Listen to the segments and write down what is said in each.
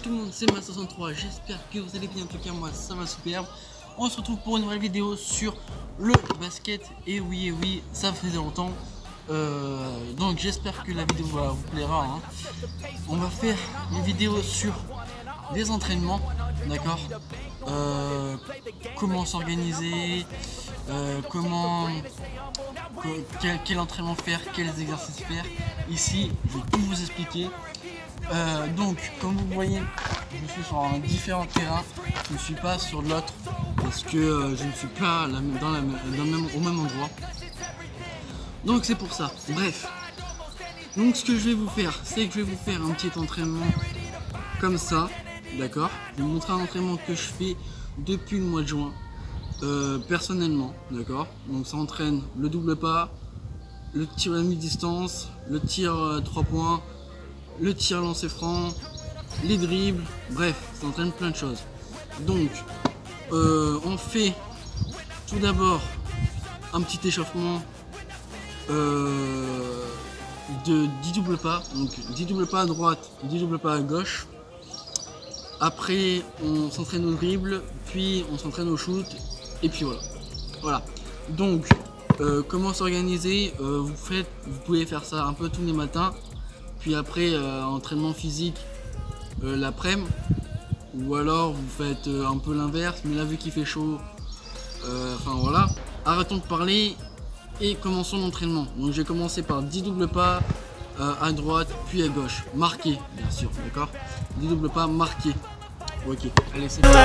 tout le monde, c'est Ma63, j'espère que vous allez bien, en tout cas moi ça va super. On se retrouve pour une nouvelle vidéo sur le basket, et oui, ça faisait longtemps. Donc j'espère que la vidéo vous plaira, hein. On va faire une vidéo sur les entraînements, d'accord, comment s'organiser, quel entraînement faire, quels exercices faire. Ici, je vais tout vous expliquer. Donc, comme vous voyez, je suis sur un différent terrain. Je ne suis pas sur l'autre parce que je ne suis pas au même endroit. Donc, c'est pour ça. Bref. Donc, ce que je vais vous faire, c'est que je vais vous faire un petit entraînement comme ça. D'accord? Je vais vous montrer un entraînement que je fais depuis le mois de juin. Personnellement. D'accord? Donc, ça entraîne le double pas, le tir à mi-distance, le tir 3 points, le tir lancé franc, les dribbles, bref, ça entraîne plein de choses. Donc, on fait tout d'abord un petit échauffement de 10 doubles pas, donc 10 doubles pas à droite, 10 doubles pas à gauche. Après, on s'entraîne au dribble, puis on s'entraîne au shoot, et puis voilà. Donc, comment s'organiser, vous pouvez faire ça un peu tous les matins. Puis après, entraînement physique l'après-midi, ou alors vous faites un peu l'inverse, mais là vu qu'il fait chaud, enfin voilà. Arrêtons de parler et commençons l'entraînement. Donc je vais commencer par 10 doubles pas à droite puis à gauche, marqués bien sûr, d'accord, 10 doubles pas marqués. Ok, allez c'est parti.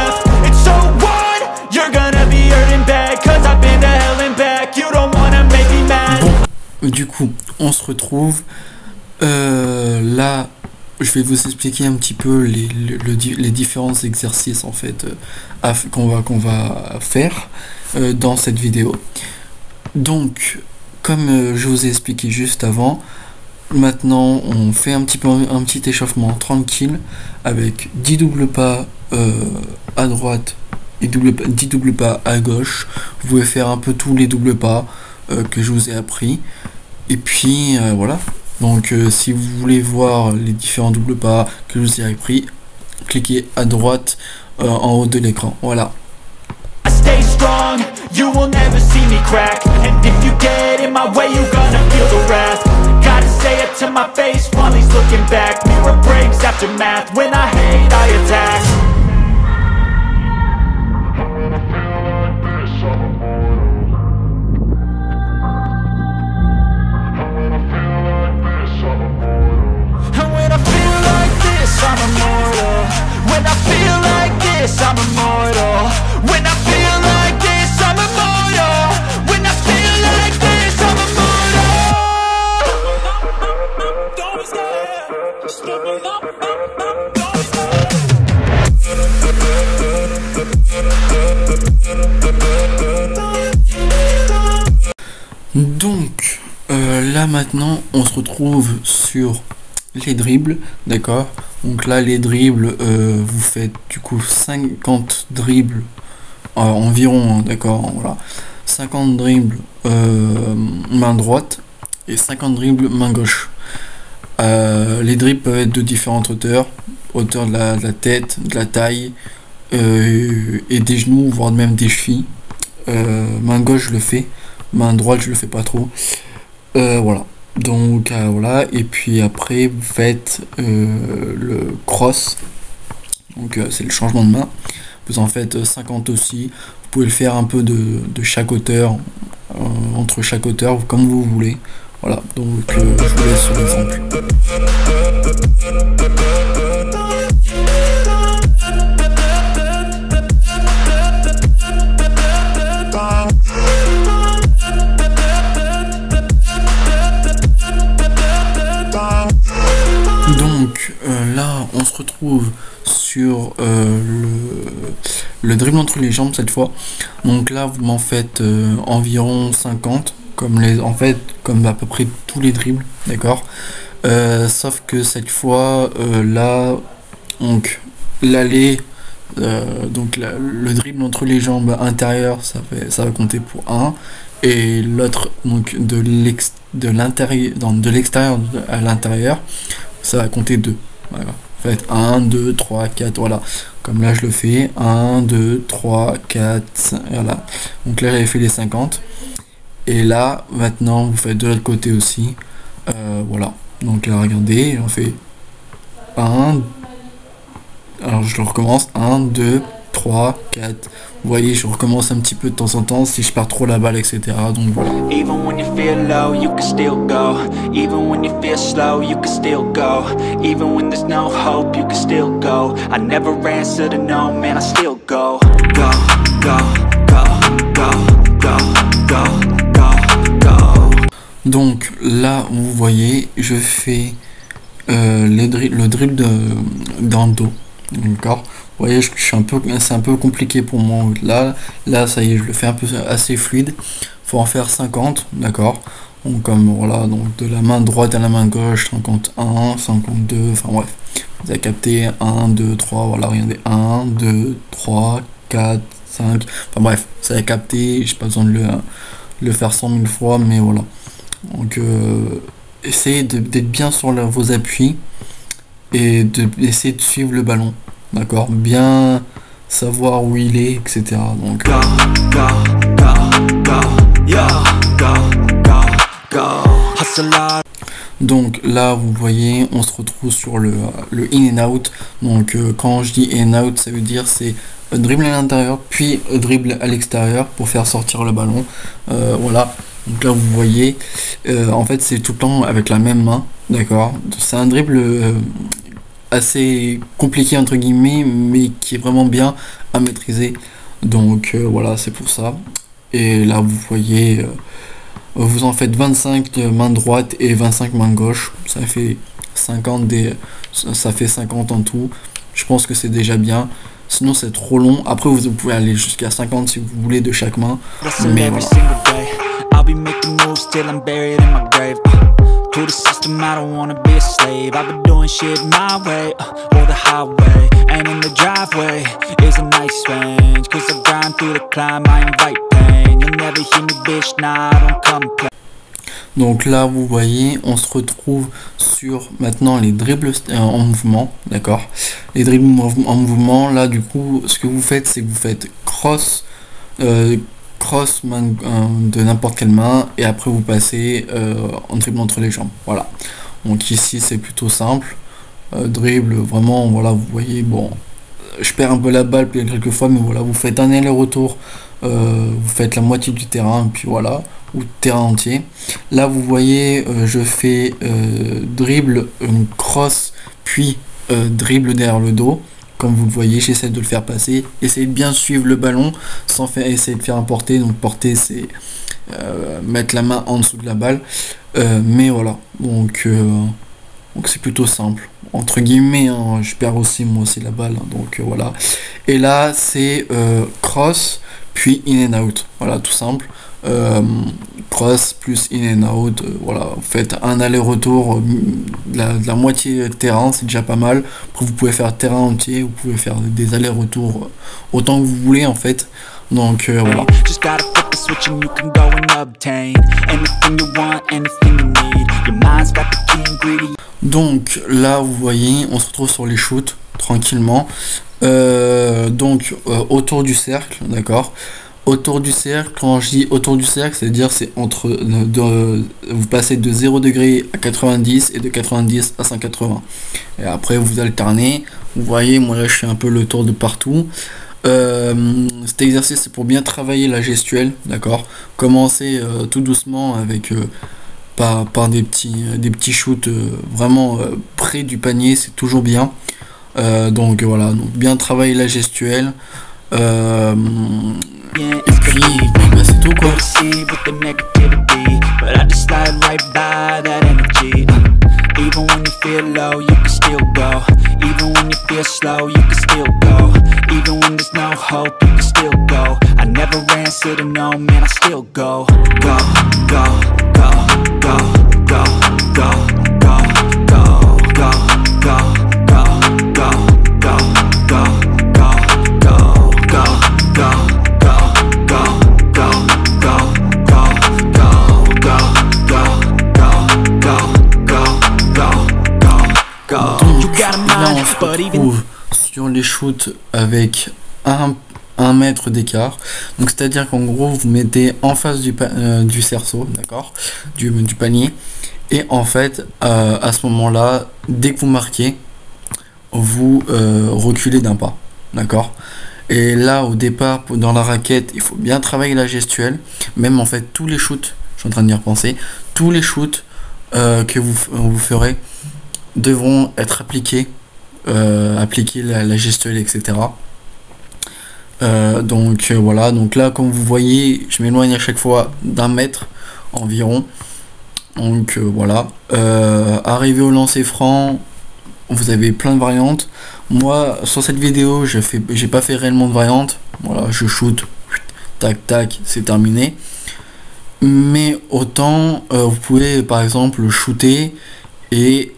Bon, du coup, on se retrouve. Là, je vais vous expliquer un petit peu les différents exercices en fait qu'on va faire dans cette vidéo. Donc, comme je vous ai expliqué juste avant, maintenant on fait un petit échauffement tranquille avec 10 doubles pas à droite et 10 doubles pas à gauche. Vous pouvez faire un peu tous les doubles pas que je vous ai appris. Et puis voilà. Donc si vous voulez voir les différents doubles pas que je vous ai appris, cliquez à droite en haut de l'écran. Voilà. Donc là maintenant on se retrouve sur les dribbles, d'accord. Donc là les dribbles, vous faites du coup 50 dribbles environ, d'accord, voilà, 50 dribbles main droite et 50 dribbles main gauche. Les dribbles peuvent être de différentes hauteurs, hauteur de la tête, de la taille et des genoux, voire même des chevilles. Main gauche je le fais, main droite je le fais pas trop. Voilà, donc voilà. Et puis après vous faites le cross, donc c'est le changement de main. Vous en faites 50 aussi. Vous pouvez le faire un peu de chaque hauteur, entre chaque hauteur, comme vous voulez. Voilà, donc je vous laisse l'exemple. Donc là on se retrouve sur le dribble entre les jambes cette fois. Donc là vous m'en faites environ 50 comme à peu près tous les dribbles, d'accord, sauf que cette fois là, donc l'aller, donc le dribble entre les jambes intérieures, ça va compter pour 1, et l'autre donc de l'extérieur à l'intérieur, ça va compter 2. Voilà. Faites 1, 2, 3, 4, voilà. Comme là je le fais, 1, 2, 3, 4, 5, voilà. Donc là j'avais fait les 50. Et là, maintenant, vous faites de l'autre côté aussi. Voilà. Donc là, regardez, on fait 1. Alors je le recommence. 1, 2, 3, 4. Vous voyez, je recommence un petit peu de temps en temps si je perds trop la balle, etc. Donc voilà. Even when you feel low, you can still go. Even when you feel slow, you can still go. Even when there's no hope, you can still go. I never answer to no, man, I still go. Go, go, go, go, go, go, go, go. Donc là, vous voyez, je fais le dribble dans le dos. D'accord. Vous voyez, c'est un peu compliqué pour moi. Là, ça y est, je le fais un peu assez fluide. Faut en faire 50, d'accord. Donc comme voilà, donc de la main droite à la main gauche, 51, 52, enfin bref. Vous avez capté 1, 2, 3, voilà, regardez, 1, 2, 3, 4, 5. Enfin bref, ça a capté, j'ai pas besoin de le faire 100 000 fois, mais voilà. Donc essayez d'être bien sur vos appuis et d'essayer de suivre le ballon, d'accord, bien savoir où il est, etc. Donc Go, go, go, go, yo, go, go, go. Hustle hard. donc là vous voyez, on se retrouve sur le in and out. Donc quand je dis in and out, ça veut dire c'est dribble à l'intérieur puis dribble à l'extérieur pour faire sortir le ballon. Voilà. Donc là vous voyez, en fait c'est tout le temps avec la même main, d'accord. C'est un dribble assez compliqué entre guillemets, mais qui est vraiment bien à maîtriser. Donc voilà, c'est pour ça. Et là vous voyez, vous en faites 25 de main droite et 25 main gauche. Ça fait 50 ça fait 50 en tout. Je pense que c'est déjà bien. Sinon c'est trop long. Après vous pouvez aller jusqu'à 50 si vous voulez de chaque main. Mais voilà. I'll be making moves till I'm buried in my grave. To the system, I don't wanna be a slave. I've been doing shit my way, or the highway. And in the driveway is a nice range. Cause I grind through the climb, I invite pain. You'll never hear me, bitch, nah, I don't complain. Donc là vous voyez, on se retrouve sur maintenant les dribbles en mouvement, d'accord. Les dribbles en mouvement, là du coup ce que vous faites, c'est que vous faites cross main de n'importe quelle main et après vous passez en dribble entre les jambes, voilà. Donc ici c'est plutôt simple, dribble vraiment, voilà, vous voyez, bon je perds un peu la balle quelques fois, mais voilà, vous faites un aller-retour, vous faites la moitié du terrain, puis voilà, ou terrain entier. Là vous voyez, je fais dribble, cross, puis dribble derrière le dos. Comme vous le voyez, j'essaie de le faire passer. Essayez de bien suivre le ballon sans essayer de faire un porté. Donc porter, c'est mettre la main en dessous de la balle. Mais voilà, donc c'est plutôt simple. Entre guillemets, hein, je perds aussi moi aussi la balle. Hein, donc voilà. Et là, c'est cross, puis in and out. Voilà, tout simple. Cross plus in and out, voilà, vous faites un aller-retour de la moitié de terrain, c'est déjà pas mal. Après vous pouvez faire terrain entier, vous pouvez faire des allers-retours autant que vous voulez en fait. Donc voilà. Donc là vous voyez, on se retrouve sur les shoots tranquillement. Donc autour du cercle, d'accord. Autour du cercle, quand je dis autour du cercle, c'est-à-dire c'est entre vous passez de 0 degré à 90 et de 90 à 180. Et après vous alternez. Vous voyez, moi là je fais un peu le tour de partout. Cet exercice c'est pour bien travailler la gestuelle, d'accord. Commencez tout doucement avec par des petits shoots vraiment près du panier, c'est toujours bien. Donc voilà, donc bien travailler la gestuelle. Et puis bah, c'est tout quoi. Even when you feel low, you can still go. Even when you feel slow, you can still go. Even when there's no hope, you can still go. I never answer to no, man, I still go. Go, go, go, go, go, go, go, go, go, go, go, go, go, go, sur les shoots avec 1 mètre d'écart. Donc c'est à dire qu'en gros vous mettez en face du cerceau, d'accord, du panier, et en fait à ce moment là, dès que vous marquez, vous reculez d'1 pas, d'accord. Et là au départ dans la raquette il faut bien travailler la gestuelle, même en fait tous les shoots, je suis en train d'y repenser, tous les shoots que vous ferez devront être appliqués, appliquer la gestuelle, etc. Donc voilà, donc là comme vous voyez je m'éloigne à chaque fois d'1 mètre environ. Donc voilà, arrivé au lancer franc, vous avez plein de variantes. Moi sur cette vidéo j'ai pas fait réellement de variantes, voilà, je shoot, tac tac, c'est terminé. Mais autant vous pouvez par exemple shooter et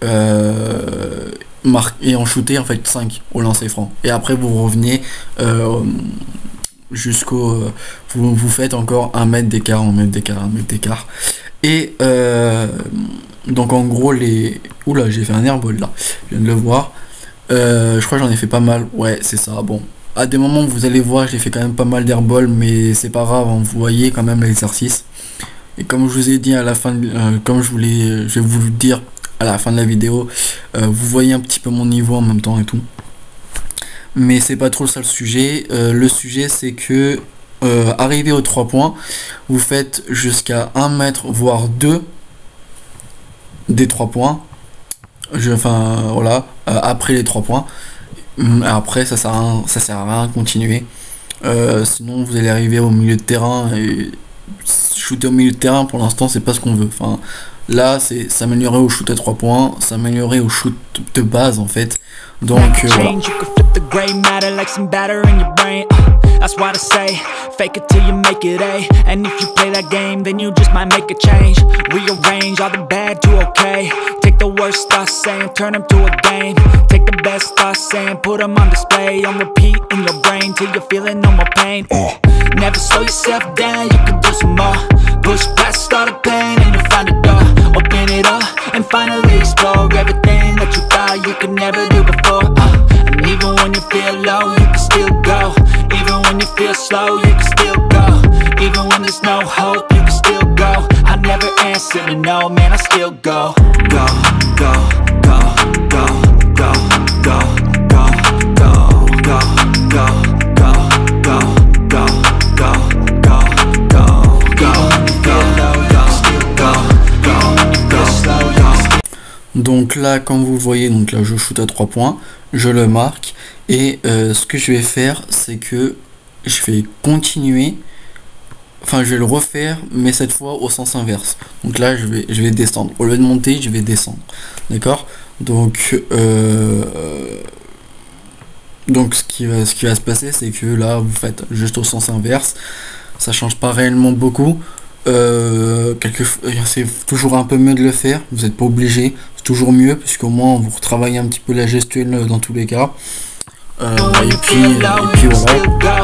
en shooter en fait 5 au lancer franc, et après vous revenez jusqu'au vous faites encore 1 mètre d'écart, 1 mètre d'écart, 1 mètre d'écart, et donc en gros oula, j'ai fait un airball là, je viens de le voir, je crois que j'en ai fait pas mal, ouais c'est ça. Bon, à des moments vous allez voir j'ai fait quand même pas mal d'airball, mais c'est pas grave, hein, vous voyez quand même l'exercice. Et comme je vous ai dit à la fin, comme je vais vous le dire à la fin de la vidéo, vous voyez un petit peu mon niveau en même temps et tout. Mais c'est pas trop ça le sujet. Le sujet c'est que arrivé aux 3 points, vous faites jusqu'à 1 mètre voire 2 des 3 points. Voilà, après les 3 points. Après ça sert à rien de continuer. Sinon vous allez arriver au milieu de terrain et shooter au milieu de terrain, pour l'instant c'est pas ce qu'on veut. Enfin là c'est s'améliorer au shoot à 3 points, s'améliorer au shoot de base en fait. Donc voilà. That's why I say, fake it till you make it A. And if you play that game, then you just might make a change. Rearrange all the bad to okay. Take the worst thoughts saying, turn them to a game. Take the best thoughts saying, put them on display. On repeat in your brain till you're feeling no more pain. Never slow yourself down, you can do some more. Push past all the pain and you'll find a door. Open it up and finally explore everything that you thought you could never do before. And even when you feel low, you can still go. Even when you feel slow, you can still go. Even when there's no hope, you can still go. I never answer to no, man, I still go. Go, go, go, go, go, go, go, go, go, go, go, go, go, go, go, go, go, go. Donc là, comme vous le voyez, donc là je shoot à 3 points, je le marque, et ce que je vais faire c'est que je vais continuer, enfin je vais le refaire mais cette fois au sens inverse. Donc là je vais descendre, au lieu de monter je vais descendre, d'accord. Donc ce qui va se passer c'est que là vous faites juste au sens inverse, ça change pas réellement beaucoup. C'est toujours un peu mieux de le faire, vous n'êtes pas obligé, c'est toujours mieux puisqu'au moins vous retravaillez un petit peu la gestuelle dans tous les cas. Et puis voilà.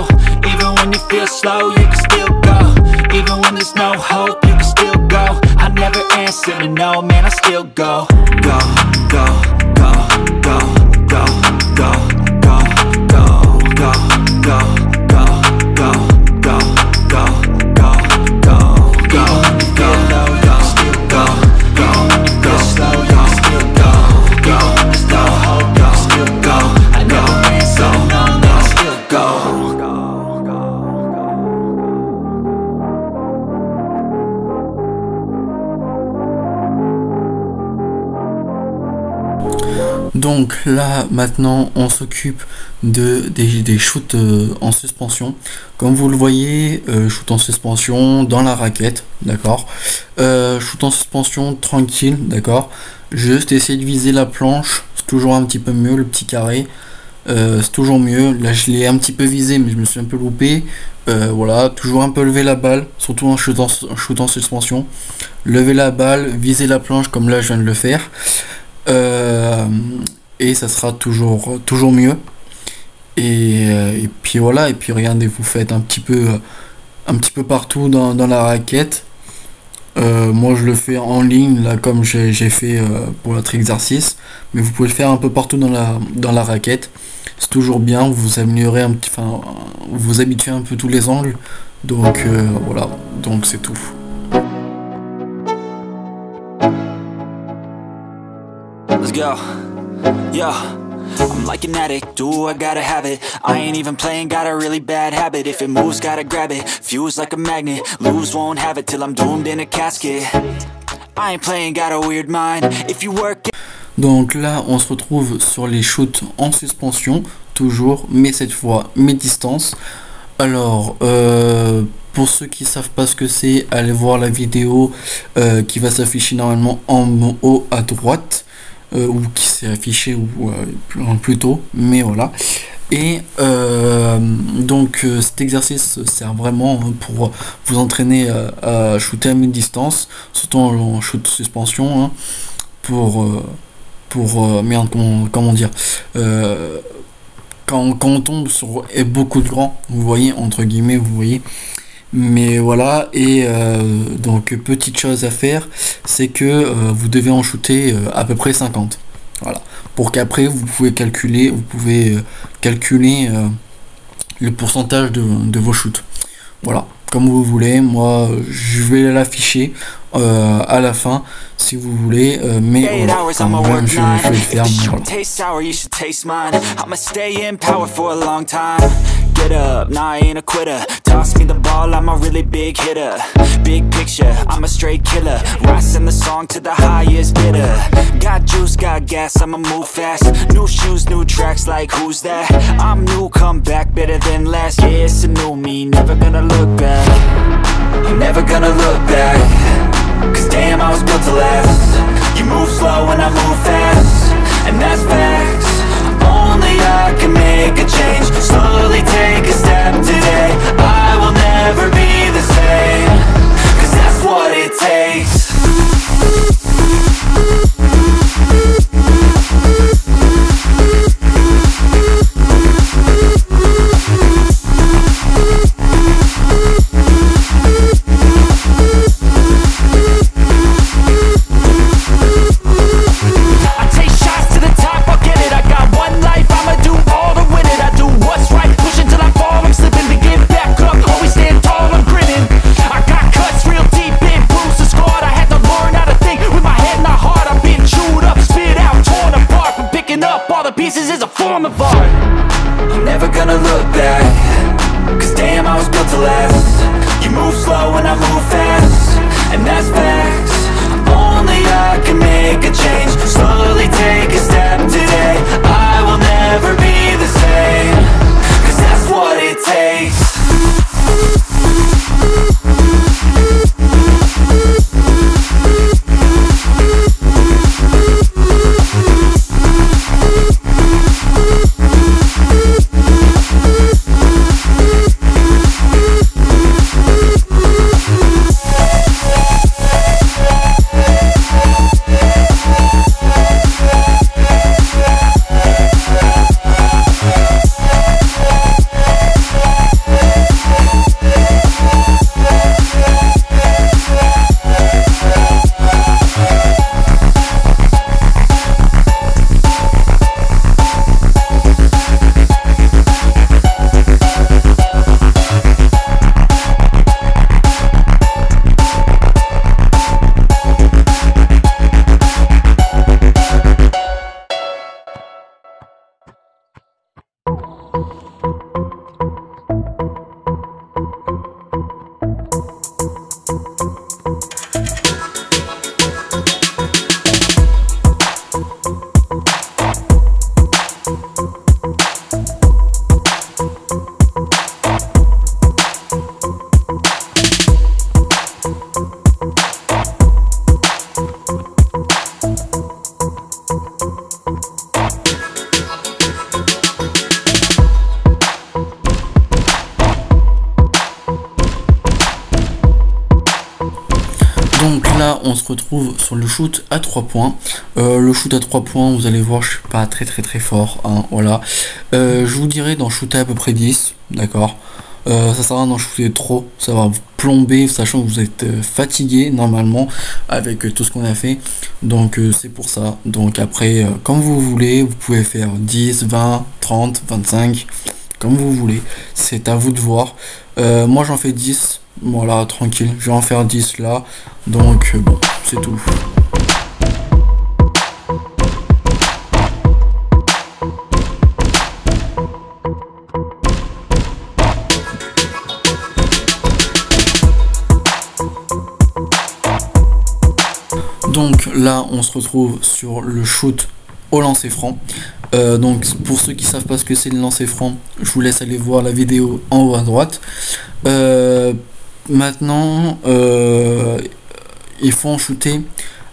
Donc là maintenant on s'occupe des shoots en suspension. Comme vous le voyez, shoot en suspension dans la raquette, d'accord. Shoot en suspension tranquille, d'accord. Juste essayer de viser la planche, c'est toujours un petit peu mieux, le petit carré. C'est toujours mieux. Là je l'ai un petit peu visé mais je me suis un peu loupé. Voilà, toujours un peu lever la balle, surtout en shoot en suspension. Lever la balle, viser la planche comme là je viens de le faire. Et ça sera toujours mieux. Et puis voilà, et puis regardez, vous faites un petit peu partout dans la raquette. Moi je le fais en ligne là comme j'ai fait pour l'autre exercice, mais vous pouvez le faire un peu partout dans la raquette. c'est toujours bien, vous améliorez un petit, enfin, vous habituez un peu tous les angles, donc voilà, donc c'est tout. Let's go. Yo, I'm like an addict, do I gotta have it. I ain't even playing, got a really bad habit. If it moves, gotta grab it, fuse like a magnet. Lose, won't have it till I'm doomed in a casket. I ain't playing, got a weird mind. If you work it. Donc là, on se retrouve sur les shoots en suspension, toujours, mais cette fois, mi-distance. Alors, pour ceux qui savent pas ce que c'est, allez voir la vidéo qui va s'afficher normalement en haut à droite. Ou qui s'est affiché ou plus tôt, mais voilà. Et donc cet exercice sert vraiment pour vous entraîner à shooter à mi-distance, surtout en shoot suspension, hein, merde, comment dire, quand on tombe sur beaucoup de grands, vous voyez, entre guillemets, vous voyez. Mais voilà, et donc petite chose à faire, c'est que vous devez en shooter à peu près 50. Voilà, pour qu'après vous pouvez calculer, le pourcentage de vos shoots. Voilà, comme vous voulez. Moi, je vais l'afficher à la fin si vous voulez, mais quand même, je vais le faire. Voilà. Get up, nah, I ain't a quitter. Toss me the ball, I'm a really big hitter. Big picture, I'm a straight killer. Rising the song to the highest bidder. Got juice, got gas, I'ma move fast. New shoes, new tracks, like who's that? I'm new, come back, better than last. Yeah, it's a new me, never gonna look back. I'm never gonna look back. Cause damn, I was built to last. You move slow and I move fast. And that's facts. Only I can make a change. Slowly take a step today. I will never be the same. Cause that's what it takes. Pieces is a form of art. I'm never gonna look back. Cause damn, I was built to last. You move slow and I move fast. And that's facts. Only I can make a change. Slowly take a step today. I will never be the same. Cause that's what it takes. Donc là on se retrouve sur le shoot à 3 points. Le shoot à 3 points, vous allez voir, je suis pas très fort, hein, voilà. Je vous dirais d'en shooter à peu près 10, d'accord. Ça sert à rien d'en shooter trop, ça va plombé, sachant que vous êtes fatigué normalement avec tout ce qu'on a fait. Donc c'est pour ça. Donc après, comme vous voulez, vous pouvez faire 10, 20, 30, 25, comme vous voulez. C'est à vous de voir. Moi j'en fais 10. Voilà, tranquille. Je vais en faire 10 là. Donc bon, c'est tout. Donc là on se retrouve sur le shoot au lancer franc. Donc pour ceux qui savent pas ce que c'est le lancer franc, je vous laisse aller voir la vidéo en haut à droite. Maintenant il faut en shooter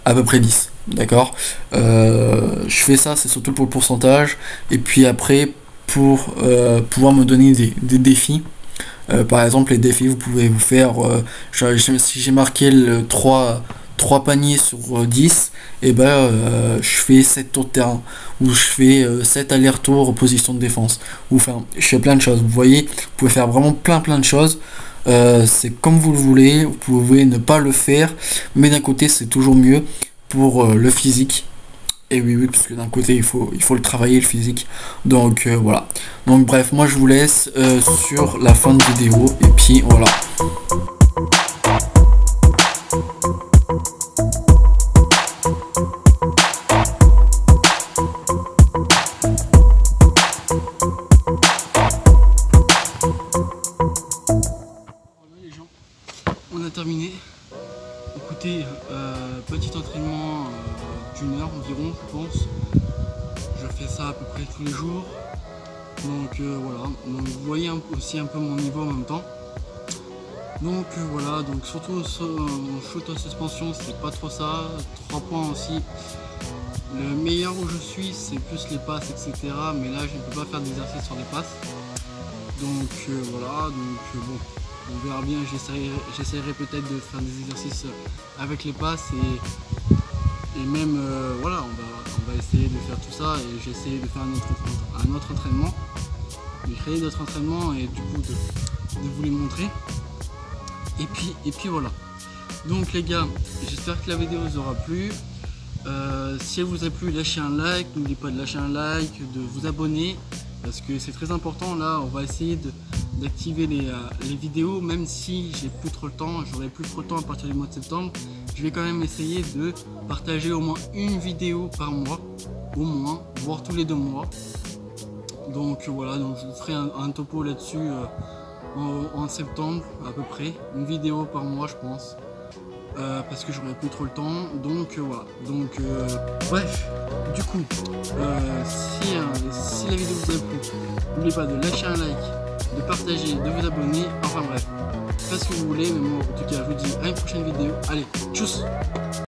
à peu près 10, d'accord. Je fais ça, c'est surtout pour le pourcentage, et puis après pour pouvoir me donner des défis. Par exemple, les défis, vous pouvez vous faire si j'ai marqué le 3 paniers sur 10, et ben je fais 7 tours de terrain, ou je fais 7 allers-retours en position de défense, ou enfin je fais plein de choses. Vous voyez, vous pouvez faire vraiment plein de choses. C'est comme vous le voulez, vous pouvez ne pas le faire, mais d'un côté c'est toujours mieux pour le physique. Et oui, parce que d'un côté il faut le travailler, le physique. Donc voilà. Donc bref, moi je vous laisse sur la fin de vidéo, et puis voilà. On a terminé. Écoutez, petit entraînement d'une heure environ, je pense. Je fais ça à peu près tous les jours. Donc voilà. Donc vous voyez aussi un peu mon niveau en même temps. Donc voilà. Donc surtout en shoot en suspension, c'est pas trop ça. 3 points aussi. Le meilleur où je suis, c'est plus les passes, etc. Mais là, je ne peux pas faire d'exercice sur les passes. Donc voilà. Donc bon. On verra bien, j'essaierai peut-être de faire des exercices avec les passes, et même voilà, on va essayer de faire tout ça, et j'ai essayé de faire un autre entraînement, de créer d'autres entraînements, et du coup de vous les montrer. Et puis voilà. Donc les gars, j'espère que la vidéo vous aura plu. Si elle vous a plu, lâchez un like, n'oubliez pas de lâcher un like, de vous abonner, parce que c'est très important. Là on va essayer d'activer les vidéos, même si j'ai plus trop le temps, j'aurai plus trop le temps à partir du mois de septembre. Je vais quand même essayer de partager au moins une vidéo par mois, au moins, voire tous les 2 mois. Donc voilà, donc je ferai un topo là-dessus en septembre à peu près, une vidéo par mois je pense. Parce que j'aurai plus trop le temps, donc voilà. Donc bref, du coup si la vidéo vous a plu, n'oubliez pas de lâcher un like, de partager, de vous abonner, enfin bref, faites ce que vous voulez, mais moi en tout cas je vous dis à une prochaine vidéo. Allez, tchuss.